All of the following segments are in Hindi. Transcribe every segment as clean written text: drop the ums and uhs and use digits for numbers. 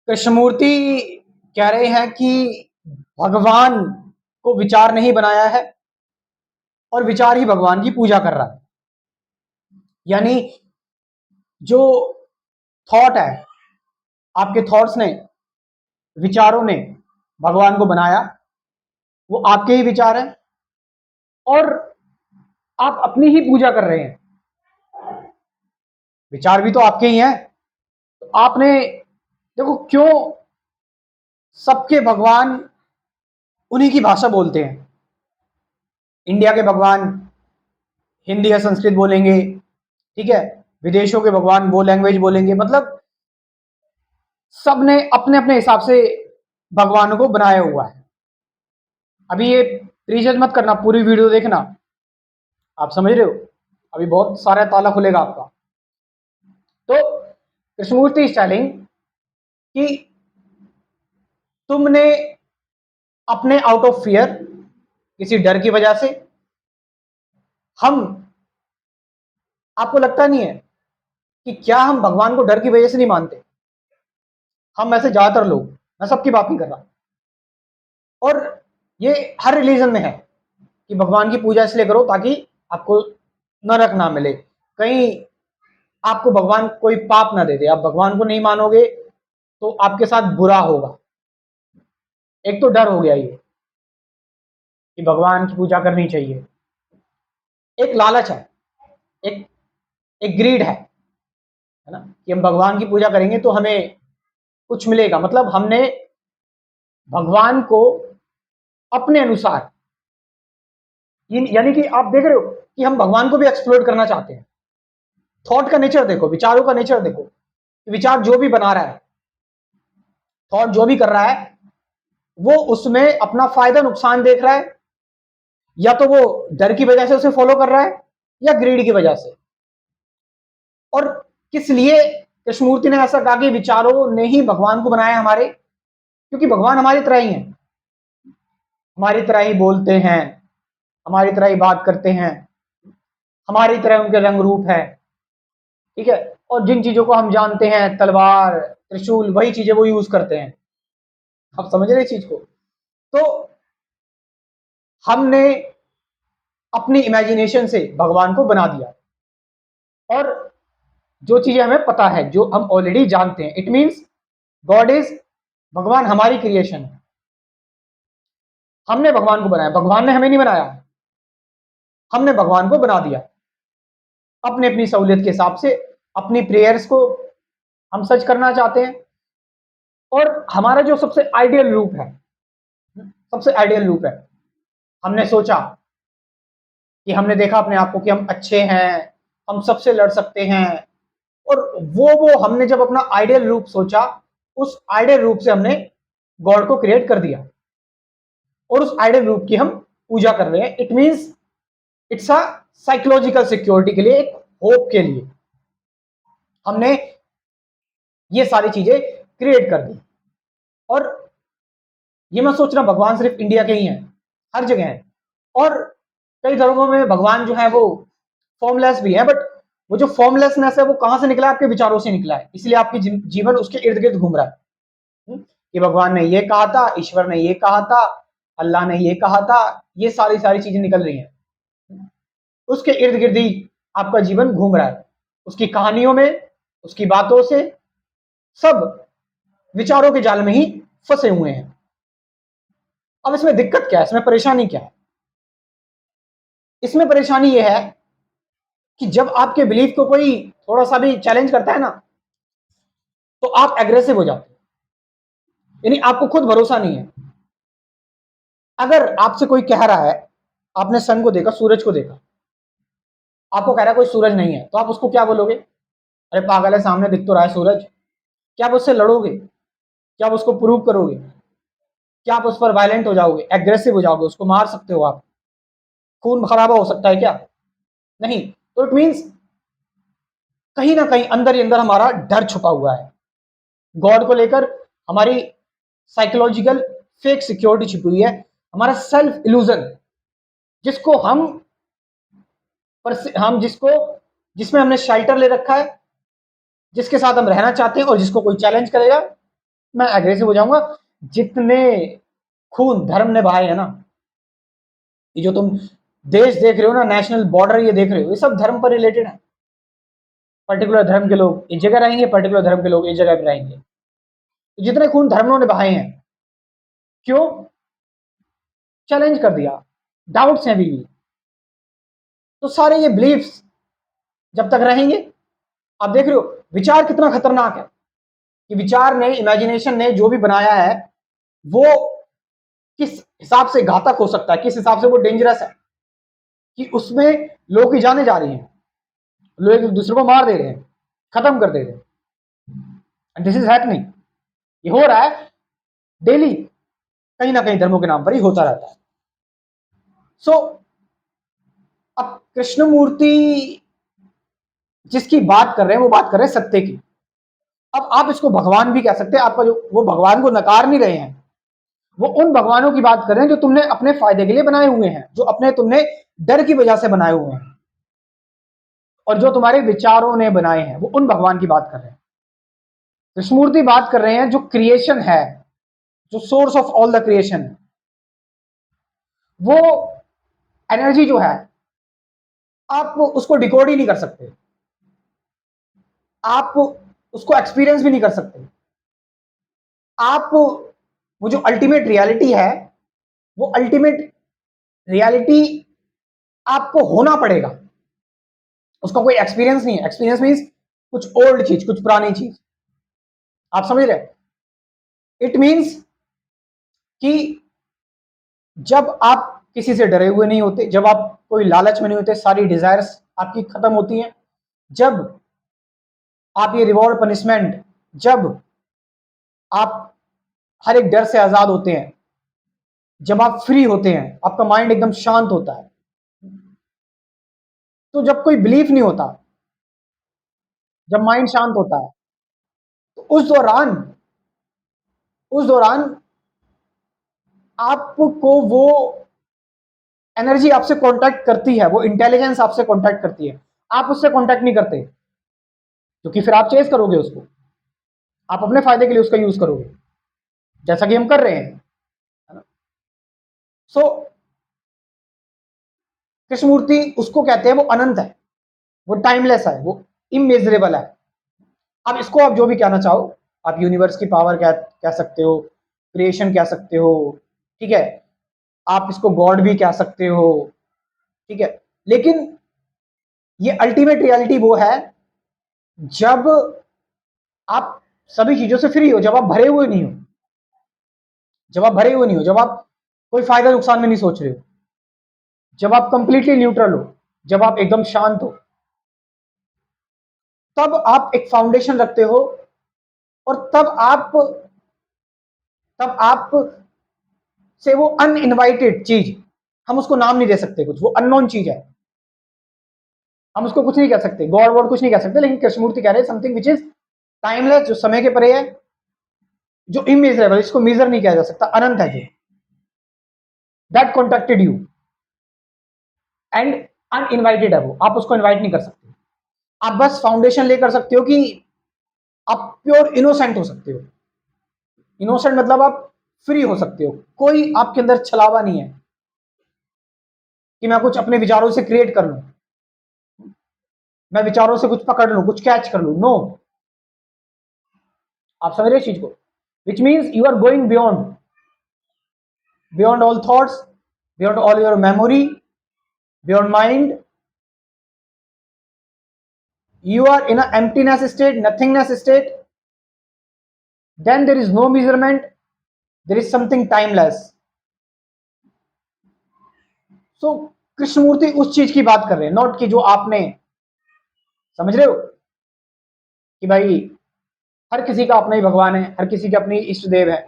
कृष्णमूर्ति कह रहे हैं कि भगवान को विचार नहीं बनाया है और विचार ही भगवान की पूजा कर रहा है। यानी जो थॉट है, आपके थॉट्स ने, विचारों ने भगवान को बनाया, वो आपके ही विचार हैं और आप अपनी ही पूजा कर रहे हैं। विचार भी तो आपके ही हैं। तो आपने देखो क्यों सबके भगवान उन्हीं की भाषा बोलते हैं। इंडिया के भगवान हिंदी या संस्कृत बोलेंगे, ठीक है, विदेशों के भगवान वो लैंग्वेज बोलेंगे। मतलब सबने अपने अपने हिसाब से भगवानों को बनाया हुआ है। अभी ये प्रीजज मत करना, पूरी वीडियो देखना, आप समझ रहे हो। अभी बहुत सारा ताला खुलेगा आपका। तो कृष्णमूर्ति स्टाइलिंग कि तुमने अपने आउट ऑफ फियर, किसी डर की वजह से, हम, आपको लगता नहीं है कि क्या हम भगवान को डर की वजह से नहीं मानते। हम ऐसे ज्यादातर लोग, मैं सबकी बात नहीं कर रहा, और ये हर रिलीजन में है कि भगवान की पूजा इसलिए करो ताकि आपको नरक ना मिले, कहीं आपको भगवान कोई पाप ना दे दे। आप भगवान को नहीं मानोगे तो आपके साथ बुरा होगा। एक तो डर हो गया ये कि भगवान की पूजा करनी चाहिए, एक लालच है, एक एक ग्रीड है ना, कि हम भगवान की पूजा करेंगे तो हमें कुछ मिलेगा। मतलब हमने भगवान को अपने अनुसार, यानी कि आप देख रहे हो कि हम भगवान को भी एक्सप्लोर करना चाहते हैं। थॉट का नेचर देखो, विचारों का नेचर देखो, विचार जो भी बना रहा है, थॉट जो भी कर रहा है, वो उसमें अपना फायदा नुकसान देख रहा है, या तो वो डर की वजह से उसे फॉलो कर रहा है या ग्रीड की वजह से। और किस लिए कृष्णमूर्ति ने ऐसा कहा कि विचारों ने ही भगवान को बनाया हमारे, क्योंकि भगवान हमारी तरह ही है, हमारी तरह ही बोलते हैं, हमारी तरह ही बात करते हैं, हमारी तरह उनके रंग रूप है, ठीक है। और जिन चीजों को हम जानते हैं, तलवार, त्रिशूल, वही चीजें वो यूज करते हैं। आप समझ रहे इस चीज को। तो हमने अपनी इमेजिनेशन से भगवान को बना दिया, और जो चीजें हमें पता है, जो हम ऑलरेडी जानते हैं, इट मींस गॉड इज, भगवान हमारी क्रिएशन है। हमने भगवान को बनाया, भगवान ने हमें नहीं बनाया, हमने भगवान को बना दिया अपने अपनी सहूलियत के हिसाब से। अपनी प्रेयर्स को हम सच करना चाहते हैं, और हमारा जो सबसे आइडियल रूप है, सबसे आइडियल रूप है, हमने सोचा कि हमने देखा अपने आप को कि हम अच्छे हैं, हम सबसे लड़ सकते हैं, और वो हमने जब अपना आइडियल रूप सोचा, उस आइडियल रूप से हमने गॉड को क्रिएट कर दिया, और उस आइडियल रूप की हम पूजा कर रहे हैं। It means it's a psychological security के लिए, एक होप के लिए हमने ये सारी चीजें क्रिएट कर दी। और ये मैं सोच रहा भगवान सिर्फ इंडिया के ही हैं, हर जगह है। और कई धर्मों में भगवान जो है वो फॉर्मलेस भी है, बट वो जो फॉर्मलेसनेस है वो कहां से निकला है? आपके विचारों से निकला है। इसलिए आपकी जीवन उसके इर्द गिर्द घूम रहा है। कि भगवान ने ये कहा था, ईश्वर ने ये कहा था, अल्लाह ने ये कहा था, ये सारी सारी चीजें निकल रही हैं, उसके इर्द गिर्द ही आपका जीवन घूम रहा है, उसकी कहानियों में, उसकी बातों से, सब विचारों के जाल में ही फंसे हुए हैं। अब इसमें दिक्कत क्या है, इसमें परेशानी क्या है? इसमें परेशानी यह है कि जब आपके बिलीफ को कोई थोड़ा सा भी चैलेंज करता है ना, तो आप एग्रेसिव हो जाते हैं, यानी आपको खुद भरोसा नहीं है। अगर आपसे कोई कह रहा है, आपने सन को देखा, सूरज को देखा, आपको कह रहा है कोई सूरज नहीं है, तो आप उसको क्या बोलोगे? अरे पागल है, सामने दिख तो रहा है सूरज। क्या आप उससे लड़ोगे? क्या आप उसको प्रूव करोगे? क्या आप उस पर वायलेंट हो जाओगे, एग्रेसिव हो जाओगे, उसको मार सकते हो आप? खून खराबा हो सकता है क्या? नहीं। तो इट मीन्स कहीं ना कहीं अंदर ही अंदर हमारा डर छुपा हुआ है, गॉड को लेकर हमारी साइकोलॉजिकल फेक सिक्योरिटी छुपी हुई है, हमारा सेल्फ इल्यूजन, जिसको हम जिसको जिसमें हमने शेल्टर ले रखा है, जिसके साथ हम रहना चाहते हैं, और जिसको कोई चैलेंज करेगा मैं एग्रेसिव हो जाऊंगा। जितने खून धर्म ने बहाए हैं ना, ये जो तुम देश देख रहे हो ना, नेशनल बॉर्डर ये देख रहे हो, ये सब धर्म पर रिलेटेड है। पर्टिकुलर धर्म के लोग एक जगह रहेंगे, पर्टिकुलर धर्म के लोग एक जगह पे रहेंगे। तो जितने खून धर्मों ने बहाए हैं, क्यों? चैलेंज कर दिया, डाउट्स हैं अभी भी। तो सारे ये बिलीफ्स जब तक रहेंगे, आप देख रहे हो विचार कितना खतरनाक है कि विचार ने, इमेजिनेशन ने जो भी बनाया है, वो किस हिसाब से घातक हो सकता है, किस हिसाब से वो डेंजरस है, कि उसमें लोग की जाने जा रही हैं, लोग एक दूसरे को मार दे रहे हैं, खत्म कर दे रहे हैं। दिस इज हैपनिंग, ये हो रहा है डेली, कहीं ना कहीं धर्मों के नाम पर ही होता रहता है। सो अब कृष्णमूर्ति जिसकी बात कर रहे हैं, वो बात कर रहे हैं सत्य की। अब आप इसको भगवान भी कह सकते हैं, आपका जो, वो भगवान को नकार नहीं रहे हैं, वो उन भगवानों की बात कर रहे हैं जो तुमने अपने फायदे के लिए बनाए हुए हैं, जो अपने तुमने डर की वजह से बनाए हुए हैं, और जो तुम्हारे विचारों ने बनाए हैं, वो उन भगवान की बात कर रहे हैं। कृष्णमूर्ति बात कर रहे हैं जो क्रिएशन है, जो source of all the creation, वो एनर्जी जो है, आप उसको डिकोड ही नहीं कर सकते, आप उसको एक्सपीरियंस भी नहीं कर सकते। आप वो जो अल्टीमेट रियलिटी है, वो अल्टीमेट रियलिटी आपको होना पड़ेगा, उसका कोई एक्सपीरियंस नहीं है। एक्सपीरियंस मीन्स कुछ ओल्ड चीज, कुछ पुरानी चीज, आप समझ रहे हैं? इट मीन्स कि जब आप किसी से डरे हुए नहीं होते, जब आप कोई लालच में नहीं होते, सारी डिजायर्स आपकी खत्म होती हैं, जब आप ये रिवॉर्ड पनिशमेंट, जब आप हर एक डर से आजाद होते हैं, जब आप फ्री होते हैं, आपका माइंड एकदम शांत होता है, तो जब कोई बिलीफ नहीं होता, जब माइंड शांत होता है, तो उस दौरान आपको वो एनर्जी आपसे कांटेक्ट करती है, वो इंटेलिजेंस आपसे कांटेक्ट करती है, आप उससे कांटेक्ट नहीं करते, क्योंकि फिर आप चेस करोगे उसको, आप अपने फायदे के लिए उसका यूज करोगे, जैसा कि हम कर रहे हैं, है ना? सो कृष्णमूर्ति उसको कहते हैं, वो अनंत है, वो टाइमलेस है, वो इमेजरेबल है। अब इसको आप जो भी कहना चाहो, आप यूनिवर्स की पावर कह सकते हो, क्रिएशन कह सकते हो, ठीक है, आप इसको गॉड भी कह सकते हो, ठीक है, लेकिन ये अल्टीमेट रियलिटी वो है जब आप सभी चीजों से फ्री हो, जब आप भरे हुए नहीं हो, जब आप भरे हुए नहीं हो, जब आप कोई फायदा नुकसान में नहीं सोच रहे हो, जब आप कंप्लीटली न्यूट्रल हो, जब आप एकदम शांत हो, तब आप एक फाउंडेशन रखते हो, और तब आप से वो अनइनवाइटेड चीज, हम उसको नाम नहीं दे सकते, कुछ वो अननोन चीज है, हम उसको कुछ नहीं कह सकते, गॉड वॉड कुछ नहीं कह सकते, लेकिन कृष्णमूर्ति कह रहे हैं समथिंग विच इज टाइमलेस, जो समय के परे है, जो इमेजरेबल, इसको मेजर नहीं किया जा सकता, अनंत है, जो that contacted you and uninvited है, वो आप उसको इनवाइट नहीं कर सकते। आप बस फाउंडेशन लेकर सकते हो कि आप प्योर इनोसेंट हो सकते हो। इनोसेंट मतलब आप फ्री हो सकते हो, कोई आपके अंदर छलावा नहीं है कि मैं कुछ अपने विचारों से क्रिएट कर लूं, मैं विचारों से कुछ पकड़ लूं, कुछ कैच कर लूं, नो। आप समझ रहे इस चीज को? Which means you are going beyond all thoughts, beyond all your memory, beyond mind, you are in a emptiness state, nothingness state, then there is no measurement, there is something timeless. So Krishnamurti उस चीज की बात कर रहे हैं, नॉट कि जो आपने, समझ रहे हो कि भाई हर किसी का अपना ही भगवान है, हर किसी के अपनी इष्ट देव है,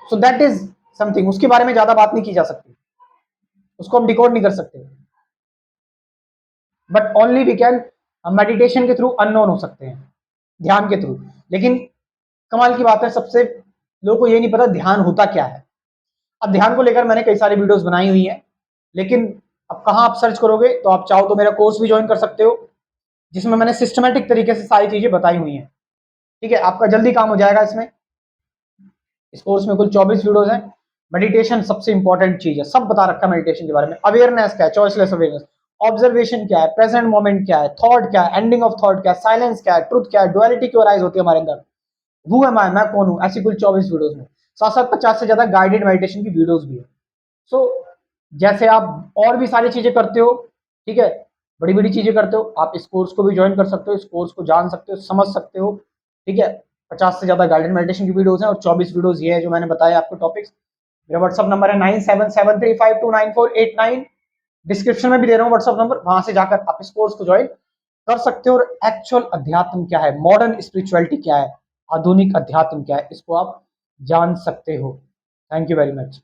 सो दैट इज समथिंग, उसके बारे में ज्यादा बात नहीं की जा सकती, उसको हम डिकोड नहीं कर सकते, but only we can meditation के थ्रू अननोन हो सकते हैं, ध्यान के थ्रू। लेकिन कमाल की बात है, सबसे लोगों को ये नहीं पता ध्यान होता क्या है। अब ध्यान को लेकर मैंने कई सारी वीडियोस बनाई हुई हैं, लेकिन अब कहाँ आप सर्च करोगे, तो आप चाहो तो मेरा कोर्स भी ज्वाइन कर सकते हो, जिसमें मैंने सिस्टमेटिक तरीके से सारी चीजें बताई हुई हैं। ठीक है, आपका जल्दी काम हो जाएगा इसमें। इस कोर्स में कुल 24 वीडियोस हैं। मेडिटेशन सबसे इंपॉर्टेंट चीज है, सब बता रखा है मेडिटेशन के बारे में। अवेयरनेस क्या है, चॉइसलेस अवेयरनेस। ऑब्जर्वेशन क्या है, प्रेजेंट मोमेंट क्या है, थॉट क्या है, एंडिंग ऑफ थॉट क्या है, साइलेंस क्या है, ट्रुथ क्या है, डुअलिटी क्यों राइज होती है हमारे अंदर, हु एम आई, मैं कौन हूं, ऐसी कुल 24 वीडियोस में। साथ साथ 50 से ज्यादा गाइडेड मेडिटेशन की वीडियोस भी है। सो जैसे आप और भी सारी चीजें करते हो, ठीक है, बड़ी बड़ी चीजें करते हो, आप इस कोर्स को भी ज्वाइन कर सकते हो, इस कोर्स को जान सकते हो, समझ सकते हो। ठीक है, 50 से ज्यादा गाइडेड मेडिटेशन की वीडियोस हैं और 24 वीडियोस ये है जो मैंने बताया आपको टॉपिक्स। मेरा व्हाट्सअप नंबर है 9773529489। डिस्क्रिप्शन में भी दे रहा हूँ व्हाट्सअप नंबर, वहां से जाकर आप इस कोर्स को ज्वाइन कर सकते हो। और एक्चुअल अध्यात्म क्या है, मॉडर्न स्पिरिचुअलिटी क्या है, आधुनिक अध्यात्म क्या है, इसको आप जान सकते हो। Thank you very much.